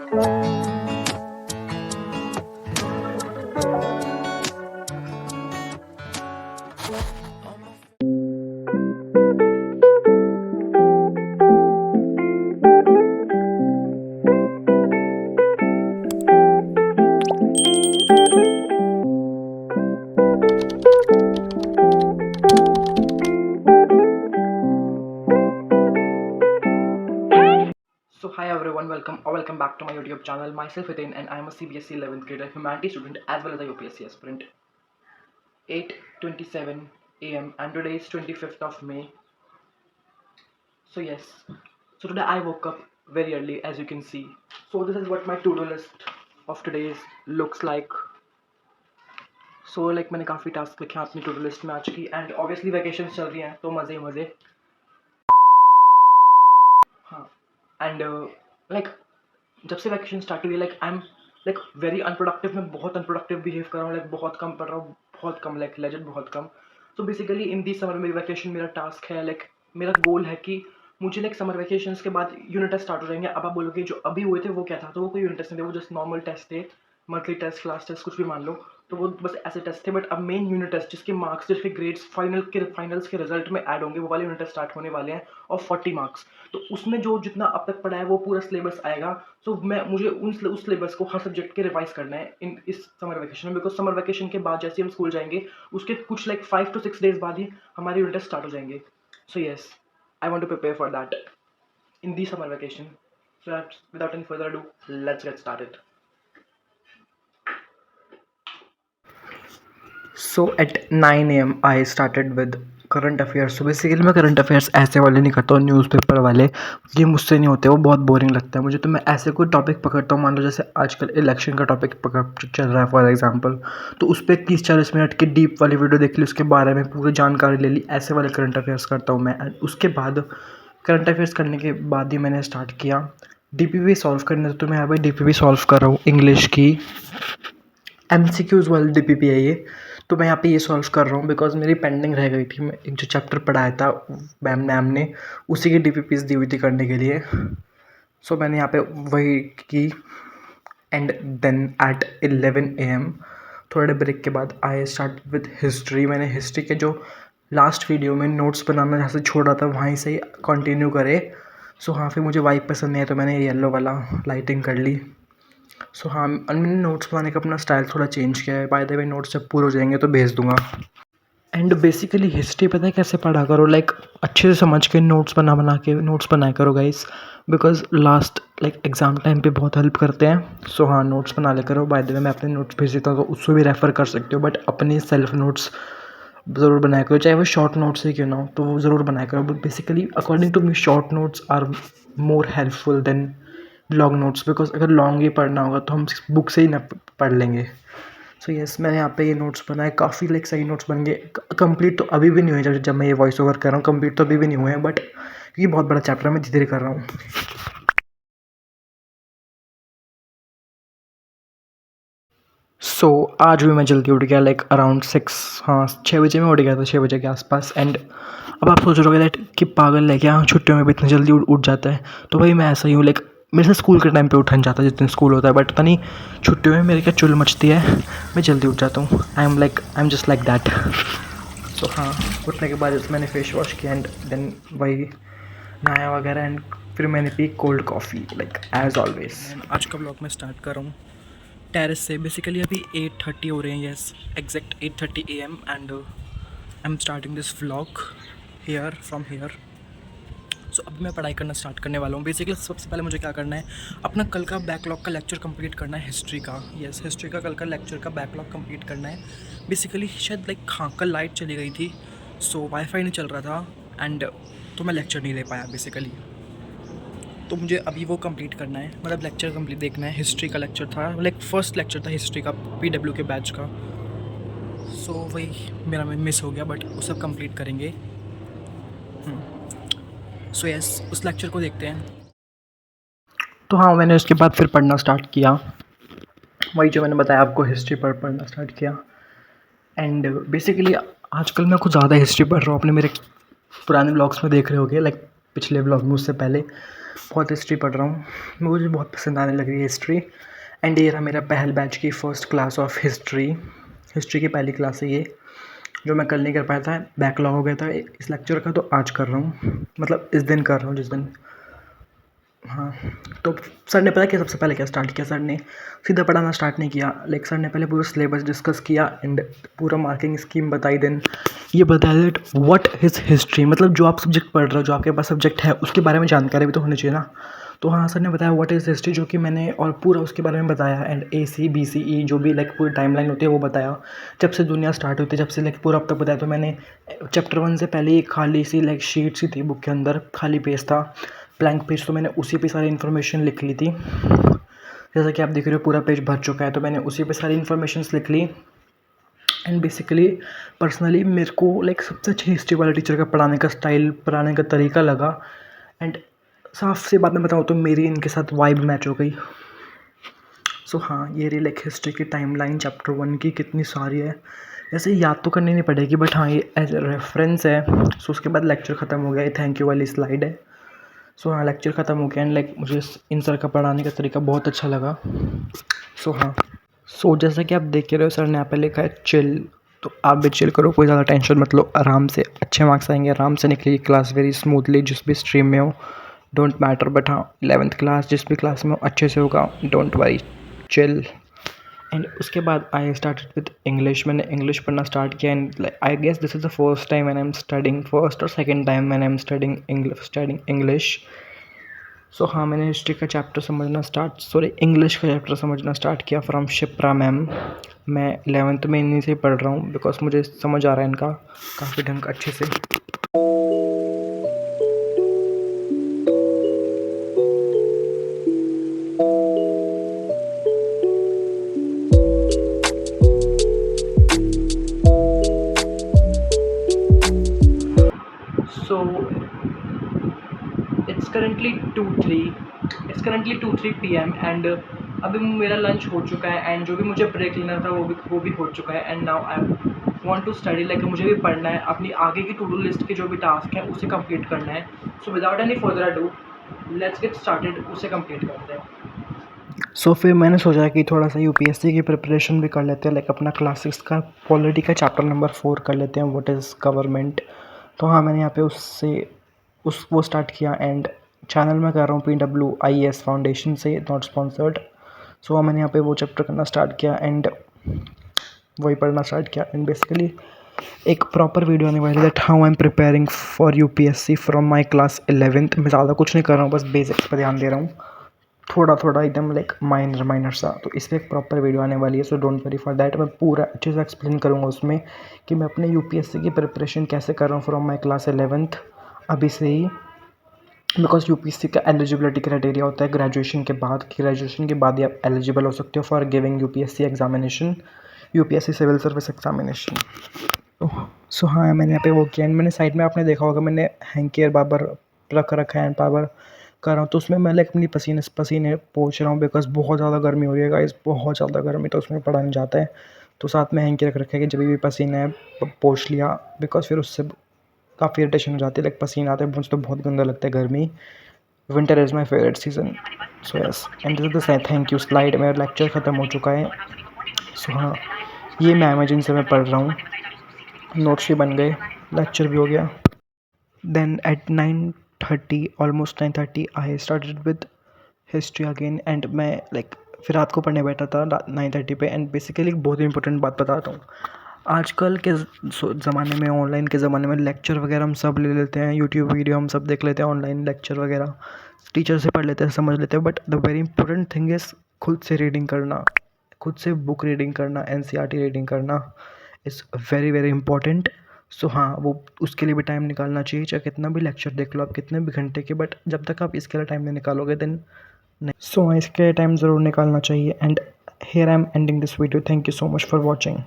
So hi everyone, welcome back to my YouTube channel. Myself Hitin and I am a CBSE 11th grade humanity student as well as a UPSC aspirant. 8:27 a.m. and today is 25th of May. So yes, so today I woke up very early as you can see. So this is what my to-do list of today's looks like. So like मैंने काफ़ी task लिखे हैं अपनी to-do list में आज की and obviously vacations चल रही हैं तो मज़े ही मज़े. हाँ एंड लाइक जब से वैकेशन स्टार्ट हुई like I am like very unproductive. मैं बहुत अनप्रोडक्टिव बिहेव कर रहा हूँ. लाइक बहुत कम पढ़ रहा हूँ, बहुत कम, लाइक लेजेंड बहुत कम. सो बेसिकली इन दी समर मेरी वैकेशन मेरा टास्क है. लाइक मेरा गोल है कि मुझे लाइक समर वैकेशंस के बाद यूनिट टेस्ट स्टार्ट हो जाएंगे. अब आप बोलोगे जो अभी हुए थे वो क्या था, तो वो कोई यूनिट टेस्ट नहीं थे, वो जस्ट नॉर्मल टेस्ट थे. मंथली टेस्ट, क्लास टेस्ट, कुछ भी मान लो. तो वो बस ऐसे टेस्ट थे. बट अब मेन यूनिट टेस्ट जिसके मार्क्स, जिसके ग्रेड्स फाइनल्स के रिजल्ट में ऐड होंगे, वो वाले यूनिट टेस्ट स्टार्ट होने वाले हैं और 40 मार्क्स. तो उसमें जो जितना अब तक पढ़ा है वो पूरा सिलेबस आएगा. सो मुझे उस सिलेबस को हर सब्जेक्ट के रिवाइज करना है इस समर वैकेशन में. बिकॉज समर वैकेशन के बाद जैसे हम स्कूल जाएंगे उसके कुछ लाइक 5 to 6 डेज बाद ही हमारे यूनिट टेस्ट स्टार्ट हो जाएंगे. So yes, I want to prepare for that in the summer vacation. So that's, without any further ado, let's get started. So at 9 a.m. I started with current affairs. तो basically मैं current affairs ऐसे वाले नहीं करता हूँ, newspaper वाले. ये मुझसे नहीं होते, वो बहुत बोरिंग लगता है मुझे. तो मैं ऐसे कोई टॉपिक पकड़ता हूँ, मान लो जैसे आजकल इलेक्शन का टॉपिक पकड़ चल रहा है फॉर एग्जांपल, तो उस पर 30-40 मिनट की डीप वाली वीडियो देख ली, उसके बारे में पूरी जानकारी ले ली. ऐसे वाले करंट अफेयर्स करता हूँ मैं. एंड उसके बाद करंट अफेयर्स करने के बाद ही मैंने स्टार्ट किया डीपीपी सॉल्व करने. तो मैं यहाँ पर डीपीपी सॉल्व कर रहा हूँ, इंग्लिश की MCQs वाली डीपीपी है ये. तो मैं यहाँ पे ये सॉल्व कर रहा हूँ बिकॉज मेरी पेंडिंग रह गई थी. मैं एक जो चैप्टर पढ़ाया था मैम ने, उसी की डीपीपीज दी हुई थी करने के लिए. सो मैंने यहाँ पे वही की. एंड देन एट 11 AM थोड़े ब्रेक के बाद आई स्टार्ट विद हिस्ट्री. मैंने हिस्ट्री के जो लास्ट वीडियो में नोट्स बनाना जहाँ से छोड़ा था वहीं से ही कंटिन्यू करे. सो हाँ, फिर मुझे वाइट पसंद नहीं है तो मैंने येलो वाला लाइटिंग कर ली. सो हाँ, मैंने नोट्स बनाने का अपना स्टाइल थोड़ा चेंज किया है. बाय द वे नोट्स जब पूरे हो जाएंगे तो भेज दूंगा. एंड बेसिकली हिस्ट्री पता है कैसे पढ़ा करो, लाइक अच्छे से समझ के नोट्स बना के नोट्स बनाया करो guys. Because last like exam time पे बहुत हेल्प करते हैं. सो हाँ, नोट्स बना ले करो. बाय द वे मैं अपने नोट्स भेज देता हूँ तो उसको भी रेफ़र कर सकते हो. बट अपने सेल्फ नोट्स ज़रूर बनाया करो, चाहे वो शॉर्ट नोट्स ही क्यों ना हो, तो वो ज़रूर बनाया करो. But basically according to me short notes are more helpful than long notes. Because अगर लॉन्ग ही पढ़ना होगा तो हम बुक से ही ना पढ़ लेंगे. सो येस, मैंने यहाँ पे ये नोट्स बनाए. काफ़ी लाइक सही नोट्स बन गए. कंप्लीट तो अभी भी नहीं हुए. जब मैं ये वॉइस ओवर कर रहा हूँ कंप्लीट तो अभी भी नहीं हुए हैं. बट ये बहुत बड़ा चैप्टर है, मैं धीरे धीरे कर रहा हूँ. आज भी मैं जल्दी उठ गया लाइक अराउंड 6 बजे में उठ गया था, 6 बजे के आसपास. एंड अब आप सोच रहे होगे दैट कि पागल है क्या, छुट्टियों में भी इतना जल्दी उठ जाता है. तो भाई मैं ऐसा ही हूँ. लाइक मेरे से स्कूल के टाइम पे उठन जाता है जिस दिन स्कूल होता है. बट पता नहीं छुट्टियों में मेरे क्या चुल मचती है, मैं जल्दी उठ जाता हूँ. I am just like that. So हाँ, उठने के बाद मैंने फेस वॉश किया एंड देन वही नहाया वगैरह. एंड फिर मैंने पी cold coffee like as always. आज का ब्लॉग मैं स्टार्ट कर रहा हूँ टेरेस से. बेसिकली अभी 8:30 हो रहे हैं. Yes, exact 8:30 AM. And I am starting this vlog here from here. So अभी मैं पढ़ाई करना स्टार्ट करने वाला हूँ. बेसिकली सबसे पहले मुझे क्या करना है, अपना कल का बैकलॉग का लेक्चर कंप्लीट करना है हिस्ट्री का. येस, हिस्ट्री का कल का लेक्चर का बैकलॉग कंप्लीट करना है. बेसिकली शायद लाइक हाँ, कल लाइट चली गई थी सो वाईफाई नहीं चल रहा था एंड तो मैं लेक्चर नहीं दे पाया बेसिकली. तो मुझे अभी वो कंप्लीट करना है, मतलब लेक्चर कंप्लीट देखना है. हिस्ट्री का लेक्चर था, लाइक फर्स्ट लेक्चर था हिस्ट्री का PW के बैच का. सो वही मेरा मिस हो गया बट वो सब कंप्लीट करेंगे. सो यस, उस लेक्चर को देखते हैं. तो हाँ, मैंने उसके बाद फिर पढ़ना स्टार्ट किया. वही जो मैंने बताया आपको, हिस्ट्री पढ़ना स्टार्ट किया. एंड बेसिकली आजकल मैं कुछ ज़्यादा हिस्ट्री पढ़ रहा हूँ. अपने मेरे पुराने ब्लॉग्स में देख रहे होगे, लाइक पिछले ब्लॉग में उससे पहले बहुत हिस्ट्री पढ़ रहा हूँ, मुझे बहुत पसंद आने लगी है हिस्ट्री। एंड ये रहा मेरा पहल बैच की first class of history. History की पहली क्लास है ये, जो मैं कल नहीं कर पाया था, बैकलॉग हो गया था इस लेक्चर का, तो आज कर रहा हूँ, मतलब इस दिन कर रहा हूँ जिस दिन। हाँ, तो सर ने पता क्या सबसे पहले क्या स्टार्ट किया, सर ने सीधा पढ़ाना स्टार्ट नहीं किया, लाइक सर ने पहले पूरा सिलेबस डिस्कस किया एंड पूरा मार्किंग स्कीम बताई। देन ये बताया दैट व्हाट इज़ हिस्ट्री, मतलब जो आप सब्जेक्ट पढ़ रहे हो, जो आपके पास सब्जेक्ट है उसके बारे में जानकारी भी तो होनी चाहिए ना। तो हाँ, सर ने बताया व्हाट इज़ हिस्ट्री, जो कि मैंने और पूरा उसके बारे में बताया। एंड ACBCE जो भी लाइक पूरी टाइमलाइन होती है वो बताया, जब से दुनिया स्टार्ट होती है, जब से लाइक पूरा अब तक बताया। तो मैंने चैप्टर 1 से पहले एक खाली सी लाइक शीट सी थी बुक के अंदर, खाली पेज था, ब्लैंक पेज, तो मैंने उसी पे सारी इन्फॉर्मेशन लिख ली थी। जैसा कि आप देख रहे हो पूरा पेज भर चुका है, तो मैंने उसी पे सारी इन्फॉर्मेशंस लिख ली। एंड बेसिकली पर्सनली मेरे को लाइक सबसे अच्छी हिस्ट्री वाले टीचर का पढ़ाने का स्टाइल, पढ़ाने का तरीका लगा। एंड साफ सी बात मैं बताऊँ तो मेरी इनके साथ वाइब मैच हो गई। सो हाँ, ये रही लाइक हिस्ट्री की टाइमलाइन चैप्टर 1 की, कितनी सारी है, ऐसे याद तो करनी नहीं पड़ेगी, बट हाँ ये एज ए रेफरेंस है। सो उसके बाद लेक्चर ख़त्म हो गया, ये थैंक यू वाली स्लाइड है। सो हाँ, लेक्चर ख़त्म हो गया एंड लाइक मुझे इन सर का पढ़ाने का तरीका बहुत अच्छा लगा। सो हाँ, सो जैसा कि आप देख रहे हो, सर ने यहाँ पे लिखा है चिल, तो आप भी चिल करो, कोई ज़्यादा टेंशन मत लो, आराम से अच्छे मार्क्स आएंगे, आराम से निकलेगी क्लास वेरी स्मूथली, जिस भी स्ट्रीम में हो डोंट मैटर। बट हाँ, 11th क्लास जिस भी क्लास में हो अच्छे से होगा, डोंट वरी, चिल। एंड उसके बाद आई स्टार्टेड विद इंग्लिश, मैंने इंग्लिश पढ़ना स्टार्ट किया। And I guess this is the first time when I am studying, first और second time when I am studying English. So हाँ, मैंने history का chapter समझना इंग्लिश का चैप्टर समझना स्टार्ट किया फ्रॉम शिप्रा मैम। मैं 11th में इन्हीं से पढ़ रहा हूँ, बिकॉज मुझे समझ आ रहा है इनका काफ़ी ढंग अच्छे से। So it's currently 2-3 PM and अभी मेरा लंच हो चुका है एंड जो भी मुझे ब्रेक लेना था वो भी हो चुका है। And now I want to study, like मुझे भी पढ़ना है, अपनी आगे की टू डू लिस्ट के जो भी टास्क है उसे कंप्लीट करना है। So without any further ado let's get started, उसे कंप्लीट करते हैं। सो फिर मैंने सोचा कि थोड़ा सा UPSC की प्रिपरेशन भी कर लेते हैं, लाइक अपना क्लास 6 का पॉलिटी का चैप्टर नंबर 4 कर लेते हैं, व्हाट इज़ गवर्नमेंट। तो हाँ, मैंने यहाँ पे वो स्टार्ट किया। एंड चैनल में कर रहा हूँ PWIS फाउंडेशन से, नॉट स्पॉन्सर्ड। सो मैंने यहाँ पे वो चैप्टर करना स्टार्ट किया एंड वही पढ़ना स्टार्ट किया। एंड बेसिकली एक प्रॉपर वीडियो आने वाली है that how I am preparing for UPSC from my class 11th। मैं ज़्यादा कुछ नहीं कर रहा हूँ, बस बेसिक्स पर ध्यान दे रहा हूँ, थोड़ा थोड़ा एकदम लाइक माइनर सा। तो इस पर एक प्रॉपर वीडियो आने वाली है, so don't worry for that. मैं पूरा अच्छे से एक्सप्लेन करूँगा उसमें कि मैं अपने UPSC की प्रिपरेशन कैसे कर रहा हूँ फ्रॉम माई क्लास 11th अभी से ही। बिकॉज UPSC का एलिजिबिलिटी क्राइटेरिया होता है ग्रेजुएशन के बाद, कि ग्रेजुएशन के बाद ही आप एलिजिबल हो सकते हो for giving UPSC examination, UPSC civil service examination. So हाँ, मैंने यहाँ पे वो किया एंड मैंने साइड में, आपने देखा होगा मैंने हैंकियर बाबर रख रखा है, हैंड पावर कर रहा हूँ, तो उसमें मैं लाइक अपनी पसीने पोंछ रहा हूँ, बिकॉज बहुत ज़्यादा गर्मी हो रही है गाइस, बहुत ज़्यादा गर्मी, तो उसमें पढ़ा नहीं जाता है। तो साथ में हैंकी रख रखा है कि जब भी पसीना है पोंछ लिया, बिकॉज फिर उससे काफ़ी इरिटेशन हो जाती है, लाइक पसीना आता है, मुझे तो बहुत गंदा लगता है गर्मी। Winter is my favourite season. So yes, and this is the thank you slide. मेरा लेक्चर ख़त्म हो चुका है। सो हाँ, ये मैं इमेजिन से मैं पढ़ रहा हूँ, नोट्स भी बन गए, लेक्चर भी हो गया। Then at 9:30, almost 9:30 I started with history again. And मैं लाइक फिर रात को पढ़ने बैठा था 9:30 पे। एंड बेसिकली एक बहुत ही इंपॉर्टेंट बात बताता हूँ, आजकल के ज़माने में, ऑनलाइन के ज़माने में लेक्चर वगैरह हम सब ले लेते हैं, यूट्यूब वीडियो हम सब देख लेते हैं, ऑनलाइन लेक्चर वगैरह टीचर से पढ़ लेते हैं, समझ लेते हैं। But the very important thing is खुद से रीडिंग करना, खुद से बुक रीडिंग करना, NCERT रीडिंग करना इज़ वेरी वेरी इंपॉर्टेंट। सो हाँ, वो उसके लिए भी टाइम निकालना चाहिए, चाहे कितना भी लेक्चर देख लो आप, कितने भी घंटे के, बट जब तक आप इसके लिए टाइम नहीं निकालोगे देन नहीं। सो इसके टाइम ज़रूर निकालना चाहिए। And here I am ending this video. Thank you so much for watching.